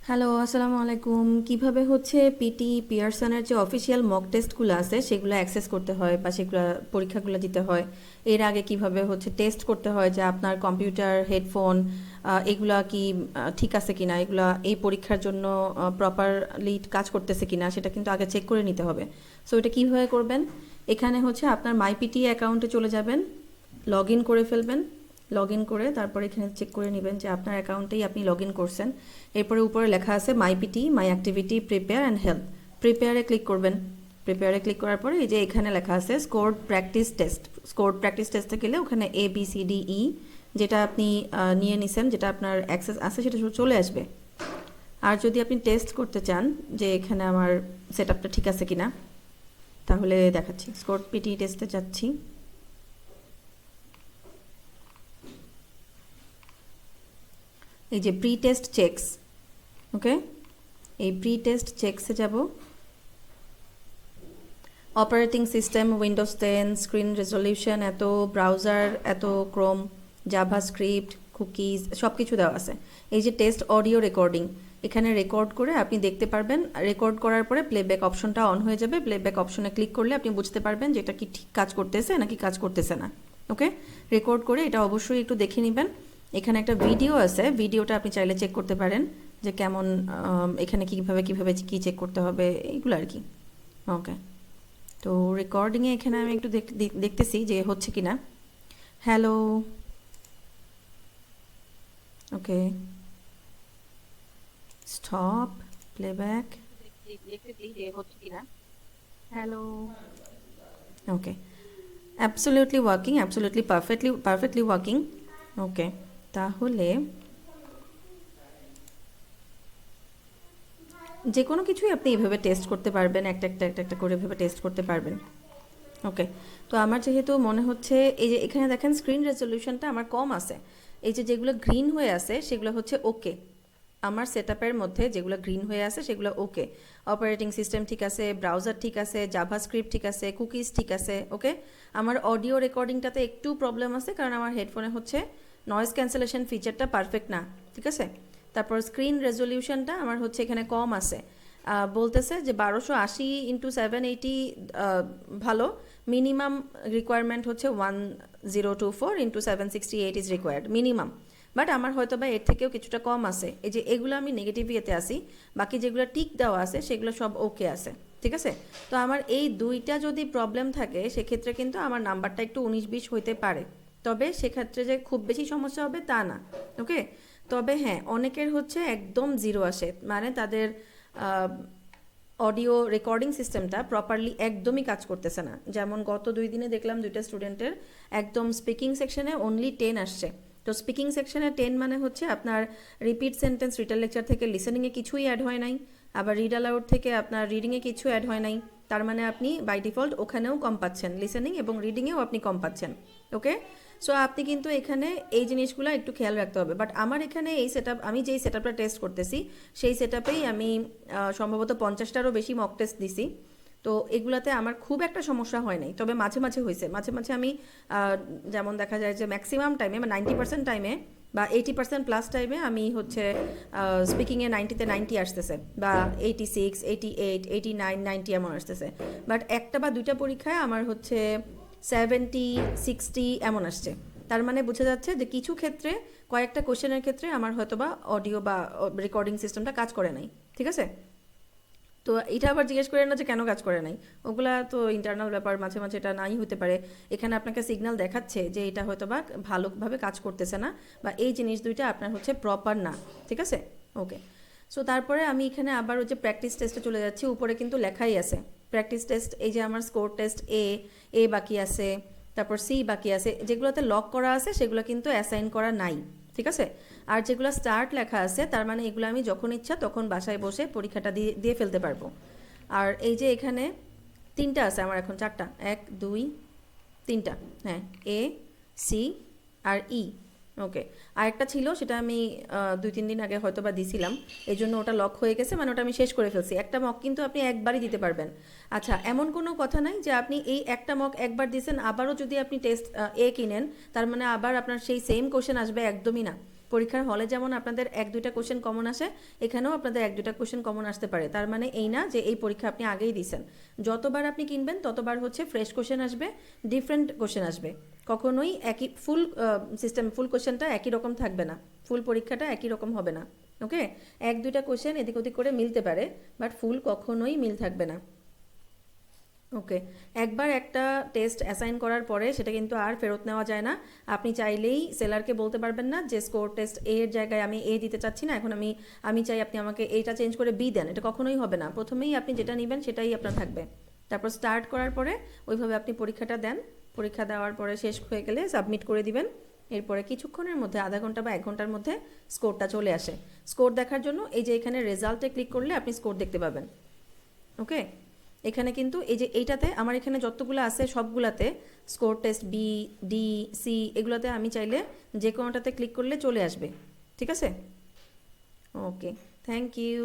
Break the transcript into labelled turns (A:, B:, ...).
A: Hello, আসসালামু আলাইকুম। কিভাবে হচ্ছে পিটি পিয়ারসনের যে অফিসিয়াল মক টেস্টগুলো আছে সেগুলো অ্যাক্সেস করতে হয় বা সেগুলো পরীক্ষাগুলো দিতে হয়, এর আগে কিভাবে হচ্ছে টেস্ট করতে হয় যে আপনার কম্পিউটার, হেডফোন এগুলা কি ঠিক আছে কিনা, এগুলা এই পরীক্ষার জন্য প্রপারলি কাজ করতেছে কিনা সেটা কিন্তু আগে চেক করে নিতে হবে। সো এটা কীভাবে করবেন, এখানে হচ্ছে আপনার মাই পিটি অ্যাকাউন্টে চলে যাবেন, লগ ইন করে ফেলবেন। লগ ইন করে তারপরে এখানে চেক করে নেবেন যে আপনার অ্যাকাউন্টেই আপনি লগ ইন করছেন। এরপরে উপরে লেখা আছে my PT, my activity, prepare and help. প্রিপেয়ারে ক্লিক করবেন। প্রিপেয়ারে ক্লিক করার পরে এই যে এখানে লেখা আছে score practice test. Score practice টেস্টে গেলে ওখানে ABCDE যেটা আপনি নিয়ে নিছেন, যেটা আপনার অ্যাক্সেস আছে সেটা চলে আসবে। আর যদি আপনি টেস্ট করতে চান যে এখানে আমার সেট আপটা ঠিক আছে কিনা, তাহলে দেখাচ্ছি। স্কোর পিটি টেস্টে যাচ্ছি। এই যে প্রি টেস্ট চেকস, ওকে, এই প্রি টেস্ট চেকসে যাব। Operating system Windows 10, screen resolution এত, ব্রাউজার এত, ক্রোম, জাভা স্ক্রিপ্ট, কুকিজ সব কিছু দেওয়া আছে। এই যে টেস্ট অডিও রেকর্ডিং, এখানে রেকর্ড করে আপনি দেখতে পারবেন। রেকর্ড করার পরে প্লেব্যাক অপশনটা অন হয়ে যাবে। প্লেব্যাক অপশনে ক্লিক করলে আপনি বুঝতে পারবেন যে এটা কি ঠিক কাজ করতেছে নাকি কাজ করতেছে না। ওকে, রেকর্ড করে এটা অবশ্যই একটু দেখে নেবেন। এখানে একটা ভিডিও আছে, ভিডিওটা আপনি চাইলে চেক করতে পারেন যে কেমন, এখানে কীভাবে কী চেক করতে হবে এইগুলো আর কি। ওকে, তো রেকর্ডিংয়ে এখানে আমি একটু দেখতেছি যে হচ্ছে কি না। হ্যালো, ওকে, স্টপ প্লেব্যাক, দেখতেছি যে হচ্ছে কি না। Hello, okay, absolutely working, absolutely perfectly working. Okay, তাহলে যে কোনো কিছুই আপনি এইভাবে টেস্ট করতে পারবেন, একটা একটা একটা একটা করে এভাবে টেস্ট করতে পারবেন। ওকে, তো আমার যেহেতু মনে হচ্ছে এই যে এখানে দেখেন স্ক্রিন রেজলিউশনটা আমার কম আছে। এই যে যেগুলো গ্রিন হয়ে আছে সেগুলো হচ্ছে ওকে। আমার সেটআপের মধ্যে যেগুলো গ্রিন হয়ে আছে সেগুলো ওকে। অপারেটিং সিস্টেম ঠিক আছে, ব্রাউজার ঠিক আছে, জাভা স্ক্রিপ্ট ঠিক আছে, কুকিজ ঠিক আছে। ওকে, আমার অডিও রেকর্ডিংটাতে একটু প্রবলেম আছে কারণ আমার হেডফোনে হচ্ছে নয়েজ ক্যান্সেলেশন ফিচারটা পারফেক্ট না, ঠিক আছে। তারপর স্ক্রিন রেজলিউশনটা আমার হচ্ছে এখানে কম আছে। বলতেছে যে 1280x780 ভালো, মিনিমাম রিকোয়ারমেন্ট হচ্ছে 1024x768 is required minimum. But আমার হয়তো বা এর থেকেও কিছুটা কম আছে। এই যে এগুলো আমি নেগেটিভ ইয়েতে আসি, বাকি যেগুলো টিক দেওয়া আছে সেগুলো সব ওকে আছে, ঠিক আছে। তো আমার এই দুইটা যদি প্রবলেম থাকে সেক্ষেত্রে কিন্তু আমার নাম্বারটা একটু 19-20 হইতে পারে, তবে সেক্ষেত্রে যে খুব বেশি সমস্যা হবে তা না। ওকে, তবে হ্যাঁ, অনেকের হচ্ছে একদম জিরো আসে, মানে তাদের অডিও রেকর্ডিং সিস্টেমটা প্রপারলি একদমই কাজ করতেছে না। যেমন গত 2 দিনে দেখলাম 2টা স্টুডেন্টের একদম স্পিকিং সেকশনে অনলি 10 আসছে। তো স্পিকিং সেকশনে 10 মানে হচ্ছে আপনার রিপিট সেন্টেন্স রিটার লেকচার থেকে লিসেনিংয়ে কিছুই অ্যাড হয় নাই, আবার রিড অ্যালাউড থেকে আপনার রিডিংয়ে কিছু অ্যাড হয় নাই। তার মানে আপনি বাই ডিফল্ট ওখানেও কম পাচ্ছেন, লিসেনিং এবং রিডিংয়েও আপনি কম পাচ্ছেন। ওকে, সো আপনি কিন্তু এখানে এই জিনিসগুলো একটু খেয়াল রাখতে হবে। বাট আমার এখানে এই আমি যেই সেটআপটা টেস্ট করতেছি সেই সেটআপেই আমি সম্ভবত 50টারও বেশি মক টেস্ট দিছি। তো এগুলাতে আমার খুব একটা সমস্যা হয় নাই, তবে মাঝে মাঝে হয়েছে। মাঝে মাঝে আমি যেমন দেখা যায় যে ম্যাক্সিমাম টাইমে বা 90% টাইমে বা 80% প্লাস টাইমে আমি হচ্ছে স্পিকিংয়ে 90-তে 90 আসতেছে, বা 86, 88, 89, 90 এমন আসতেছে। বাট একটা বা দুইটা পরীক্ষায় আমার হচ্ছে 70, 60 এমন আসছে। তার মানে বোঝা যাচ্ছে যে কিছু ক্ষেত্রে, কয়েকটা কোশ্চেনের ক্ষেত্রে আমার হয়তো বা অডিও বা রেকর্ডিং সিস্টেমটা কাজ করে নাই, ঠিক আছে। তো এটা আবার জিজ্ঞেস করেন না যে কেন কাজ করে নাই, ওগুলা তো ইন্টারনাল ব্যাপার, মাঝে মাঝে এটা নাই হতে পারে। এখানে আপনাকে সিগন্যাল দেখাচ্ছে যে এটা হয়তো বা ভালোভাবে কাজ করতেছে না, বা এই জিনিস দুইটা আপনার হচ্ছে প্রপার না, ঠিক আছে। ওকে, সো তারপরে আমি এখানে আবার ওই যে প্র্যাকটিস টেস্টে চলে যাচ্ছি। উপরে কিন্তু লেখাই আছে প্র্যাকটিস টেস্ট। এই যে আমার স্কোর টেস্ট এ বাকি আছে, তারপর সি বাকি আছে। যেগুলোতে লক করা আছে সেগুলো কিন্তু অ্যাসাইন করা নাই, ঠিক আছে। আর যেগুলো স্টার্ট লেখা আছে তার মানে এগুলো আমি যখন ইচ্ছা তখন বাসায় বসে পরীক্ষাটা দিয়ে ফেলতে পারবো। আর এই যে এখানে 3টা আছে, আমার এখন 4টা, 1 2 3টা, হ্যাঁ, এ, সি আর ই। ওকে, আরেকটা ছিল সেটা আমি 2-3 দিন আগে হয়তো বা দিছিলাম, এই জন্য ওটা লক হয়ে গেছে, মানে ওটা আমি শেষ করে ফেলছি। একটা মক কিন্তু আপনি একবারই দিতে পারবেন। আচ্ছা, এমন কোনো কথা নাই যে আপনি এই একটা মক একবার দিয়েছেন, আবারও যদি আপনি টেস্ট এ কিনেন তার মানে আবার আপনার সেই সেম কোশ্চেন আসবে, একদমই না। পরীক্ষার হলে যেমন আপনাদের 1-2টা কোশ্চেন কমন আসে, এখানেও আপনাদের 1-2টা কোশ্চেন কমন আসতে পারে। তার মানে এই না যে এই পরীক্ষা আপনি আগেই দিয়েছেন। যতবার আপনি কিনবেন ততবার হচ্ছে ফ্রেশ কোশ্চেন আসবে, ডিফারেন্ট কোশ্চেন আসবে। কখনোই একই ফুল সিস্টেম, ফুল কোশ্চেনটা একই রকম থাকবে না, ফুল পরীক্ষাটা একই রকম হবে না। ওকে, 1-2টা কোশ্চেন এদিক ওদিক করে মিলতে পারে, বাট ফুল কখনোই মিল থাকবে না। ওকে, একবার একটা টেস্ট অ্যাসাইন করার পরে সেটা কিন্তু আর ফেরত নেওয়া যায় না। আপনি চাইলেই সেলারকে বলতে পারবেন না যে স্কোর টেস্ট এ এর জায়গায় আমি এ দিতে চাচ্ছি না, এখন আমি চাই আপনি আমাকে এইটা চেঞ্জ করে বি দেন। এটা কখনোই হবে না। প্রথমেই আপনি যেটা নেবেন সেটাই আপনার থাকবে। তারপর স্টার্ট করার পরে ওইভাবে আপনি পরীক্ষাটা দেন। পরীক্ষা দেওয়ার পরে শেষ হয়ে গেলে সাবমিট করে দিবেন। এরপরে কিছুক্ষণের মধ্যে, আধা ঘন্টা বা 1 ঘন্টার মধ্যে স্কোরটা চলে আসে। স্কোর দেখার জন্য এই যে এখানে রেজাল্টে ক্লিক করলে আপনি স্কোর দেখতে পাবেন। ওকে, এখানে কিন্তু এই যে এইটাতে আমার এখানে যতগুলো আছে সবগুলাতে score test B, D, C এগুলোতে আমি চাইলে যে কোনোটাতে ক্লিক করলে চলে আসবে। ঠিক আছে? ওকে, থ্যাংক ইউ।